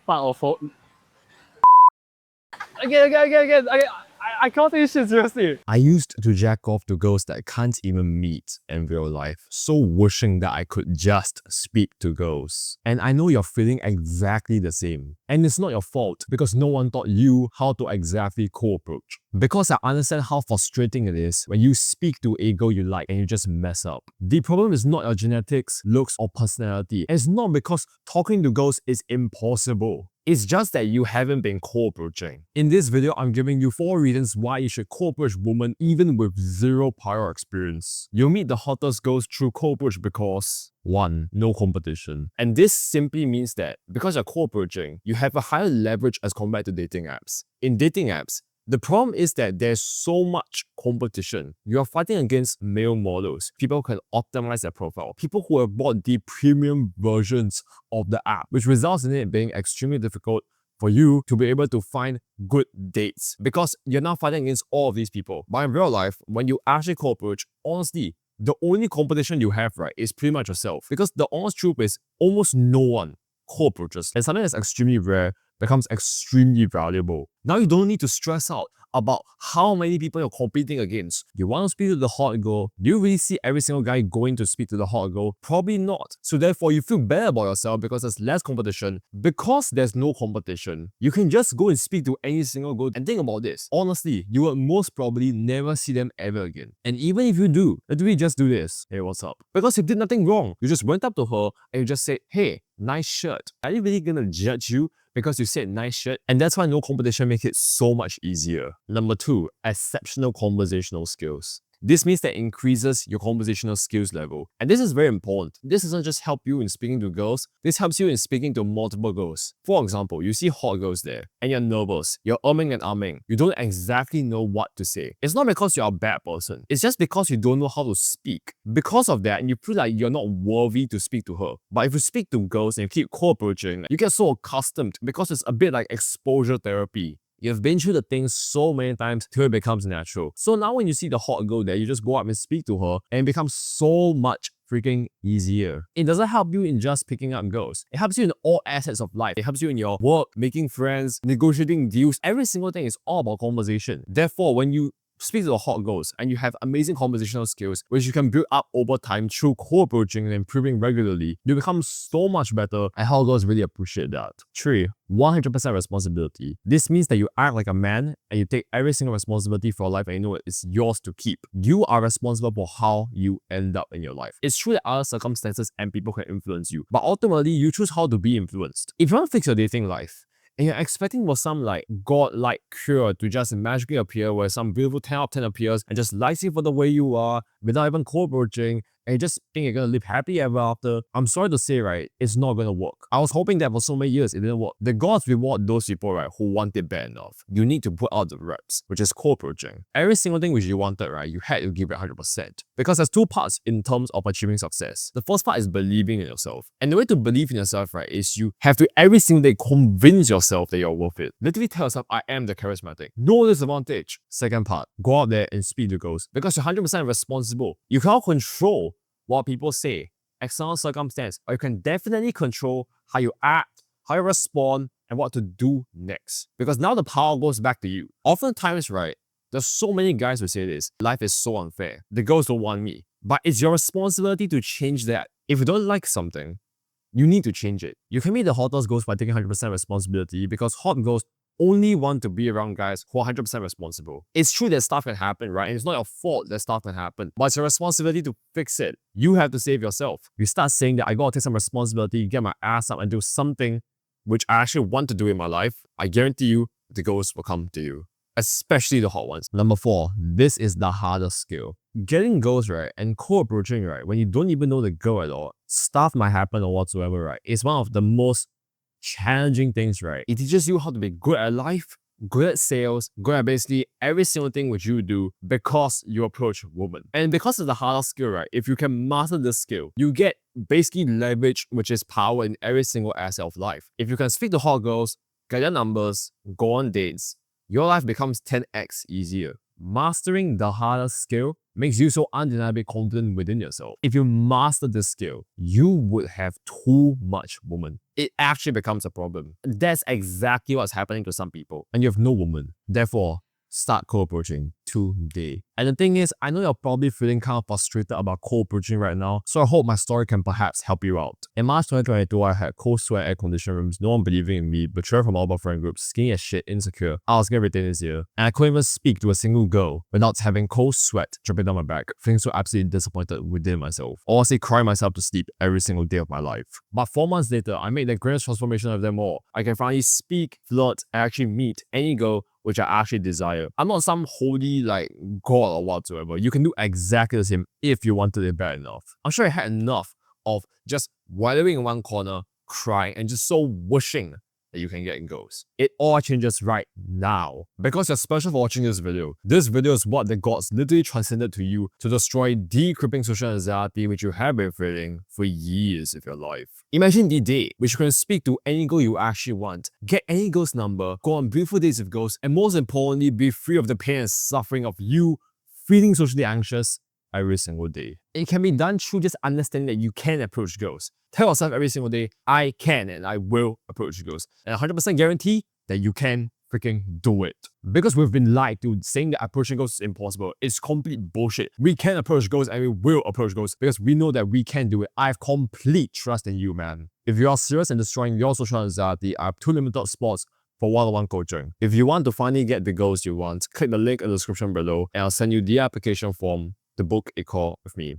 part of again. I can't take this shit seriously. I used to jack off to girls that I can't even meet in real life, so wishing that I could just speak to girls. And I know you're feeling exactly the same. And it's not your fault because no one taught you how to exactly co-approach. Because I understand how frustrating it is when you speak to a girl you like and you just mess up. The problem is not your genetics, looks, or personality. And it's not because talking to girls is impossible. It's just that you haven't been co-approaching. In this video, I'm giving you 4 reasons why you should co-approach women even with zero prior experience. You'll meet the hottest girls through co-approach because 1. No competition. And this simply means that because you're co-approaching, you have a higher leverage as compared to dating apps. In dating apps, the problem is that there's so much competition. You are fighting against male models, people who can optimize their profile, people who have bought the premium versions of the app, which results in it being extremely difficult for you to be able to find good dates because you're now fighting against all of these people. But in real life, when you actually co-approach, honestly, the only competition you have, right, is pretty much yourself. Because the honest truth is almost no one co-approaches. And something that's extremely rare becomes extremely valuable. Now you don't need to stress out about how many people you're competing against. You want to speak to the hot girl. Do you really see every single guy going to speak to the hot girl? Probably not. So therefore, you feel better about yourself because there's less competition. Because there's no competition, you can just go and speak to any single girl. And think about this. Honestly, you will most probably never see them ever again. And even if you do, literally just do this. Hey, what's up? Because you did nothing wrong. You just went up to her and you just said, hey, nice shirt. Are they really gonna judge you because you said nice shirt? And that's why no competition makes it so much easier. Number 2, exceptional conversational skills. This means that it increases your conversational skills level. And this is very important. This doesn't just help you in speaking to girls, this helps you in speaking to multiple girls. For example, you see hot girls there and you're nervous, you're umming and ahhing, you don't exactly know what to say. It's not because you're a bad person, it's just because you don't know how to speak. Because of that, and you feel like you're not worthy to speak to her. But if you speak to girls and you keep co-approaching, you get so accustomed because it's a bit like exposure therapy. You've been through the things so many times till it becomes natural. So now when you see the hot girl there, you just go up and speak to her and it becomes so much freaking easier. It doesn't help you in just picking up girls. It helps you in all assets of life. It helps you in your work, making friends, negotiating deals. Every single thing is all about conversation. Therefore, when you speak to the hot girls and you have amazing conversational skills which you can build up over time through co-approaching and improving regularly, you become so much better and hot girls really appreciate that. 3. 100% responsibility. This means that you act like a man and you take every single responsibility for your life and you know it's yours to keep. You are responsible for how you end up in your life. It's true that other circumstances and people can influence you, but ultimately you choose how to be influenced. If you want to fix your dating life, and you're expecting for some like god-like cure to just magically appear where some beautiful 10 out of 10 appears and just likes you for the way you are without even co-approaching, and you just think you're gonna live happily ever after, I'm sorry to say, right, it's not gonna work. I was hoping that for so many years it didn't work. The gods reward those people, right, who want it bad enough. You need to put out the reps, which is co-approaching. Every single thing which you wanted, right, you had to give it 100%. Because there's 2 parts in terms of achieving success. The first part is believing in yourself. And the way to believe in yourself, right, is you have to every single day convince yourself that you're worth it. Literally tell yourself, I am the charismatic. No disadvantage. Second part, go out there and speak to girls. Because you're 100% responsible. You cannot control what people say, external circumstance, or you can definitely control how you act, how you respond, and what to do next. Because now the power goes back to you. Oftentimes, right, there's so many guys who say this, life is so unfair. The girls don't want me. But it's your responsibility to change that. If you don't like something, you need to change it. You can meet the hottest girls by taking 100% responsibility because hot girls only want to be around guys who are 100% responsible. It's true that stuff can happen, right? And it's not your fault that stuff can happen, but it's your responsibility to fix it. You have to save yourself. You start saying that I gotta take some responsibility, get my ass up and do something which I actually want to do in my life, I guarantee you the girls will come to you. Especially the hot ones. Number 4, this is the hardest skill. Getting girls, right, and co-approaching, right, when you don't even know the girl at all, stuff might happen or whatsoever, right, is one of the most challenging things, right? It teaches you how to be good at life, good at sales, good at basically every single thing which you do because you approach women. And because it's the hardest skill, right, if you can master this skill, you get basically leverage, which is power in every single aspect of life. If you can speak to hot girls, get their numbers, go on dates, your life becomes 10x easier. Mastering the harder skill makes you so undeniably confident within yourself. If you master this skill, you would have too much woman. It actually becomes a problem. That's exactly what's happening to some people. And you have no woman. Therefore, start cold approaching today. And the thing is, I know you're probably feeling kind of frustrated about cold approaching right now, so I hope my story can perhaps help you out. In March 2022, I had cold sweat air conditioned rooms, no one believing in me, betrayal from all my friend groups, skinny as shit, insecure. I was getting retained this year, and I couldn't even speak to a single girl without having cold sweat dripping down my back, feeling so absolutely disappointed within myself. Honestly, crying myself to sleep every single day of my life. But 4 months later, I made the greatest transformation of them all. I can finally speak, flirt, and actually meet any girl which I actually desire. I'm not some holy god or whatsoever. You can do exactly the same if you wanted it bad enough. I'm sure I had enough of just wallowing in one corner, crying, and just so wishing that you can get in girls. It all changes right now. Because you're special for watching this video. This video is what the gods literally transcended to you to destroy the crippling social anxiety which you have been feeling for years of your life. Imagine the day which you can speak to any girl you actually want, get any girl's number, go on beautiful dates with girls, and most importantly, be free of the pain and suffering of you feeling socially anxious every single day. It can be done through just understanding that you can approach girls. Tell yourself every single day, I can and I will approach girls. And 100% guarantee that you can freaking do it. Because we've been lied to saying that approaching girls is impossible. It's complete bullshit. We can approach girls and we will approach girls because we know that we can do it. I have complete trust in you, man. If you are serious in destroying your social anxiety, I have 2 limited spots for one-on-one coaching. If you want to finally get the goals you want, click the link in the description below and I'll send you the application form to book a call with me.